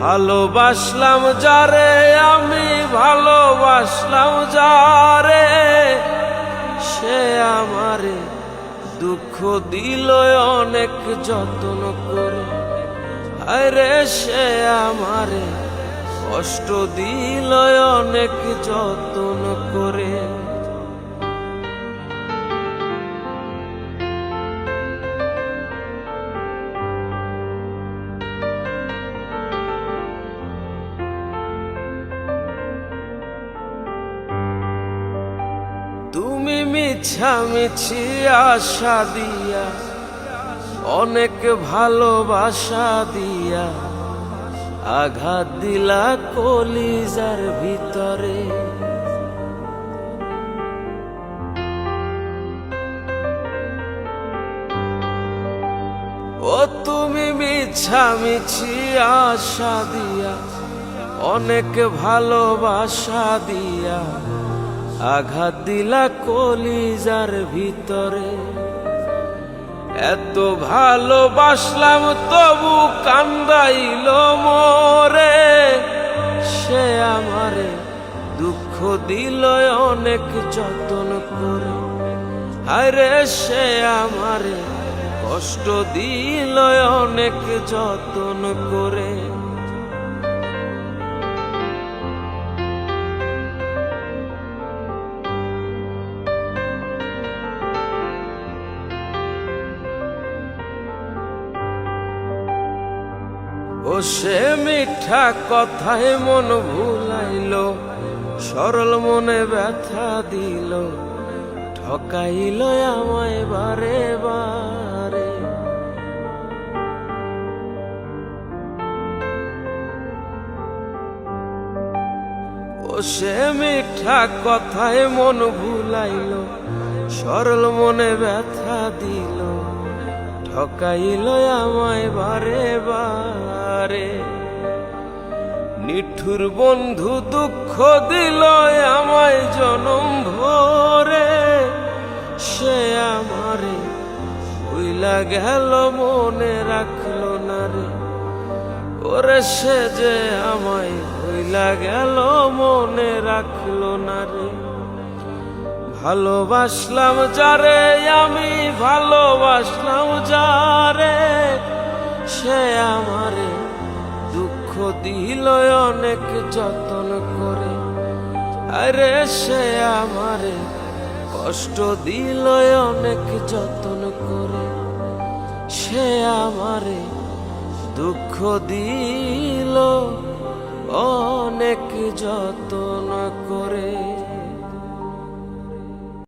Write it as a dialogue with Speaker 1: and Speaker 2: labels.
Speaker 1: ভালোবাসলাম যারে আমি, ভালোবাসলাম যারে, সে আমারে দুঃখ দিল অনেক যত্ন করে। আরে সে আমারে কষ্ট দিল অনেক যত্ন করে। তুমি মিছামিছি আশা দিয়া, অনেক ভালোবাসা দিয়া, আঘাত দিলা কলিজার ভিতরে। ও তুমি মিছামিছি আশা দিয়া, অনেক ভালোবাসা দিয়া, আঘাত দিলা কলিজার ভিতরে। এত ভালোবাসলাম তবু কান্দাইল মোরে, সে আমারে দুঃখ দিল অনেক যত্ন করে। আরে সে আমারে কষ্ট দিল অনেক যত্ন করে। ও সে মিঠা কথায় মন ভুলাইল, সরল মনে ব্যথা দিল, ঠকাইল আমায় বারে বারে। ও সে মিঠা কথায় মন ভুলাইল, সরল মনে ব্যথা দিল, ঠকাইল আমায় বারে বারে। নিঠুর বন্ধু দুঃখ দিল আমায় জনম ভরে, সে আমারে ভুইলা গেল মনে রাখলো না রে। ওরে সে যে আমায় ভুইলা গেল মনে রাখলো না রে। ভালোবাসলাম যারে আমি, ভালোবাসলাম যারে, সে আমারে দুঃখ দিল অনেক যত্ন করে। আরে সে আমারে কষ্ট দিল অনেক যত্ন করে। সে আমারে দুঃখ দিল অনেক যত্ন করে।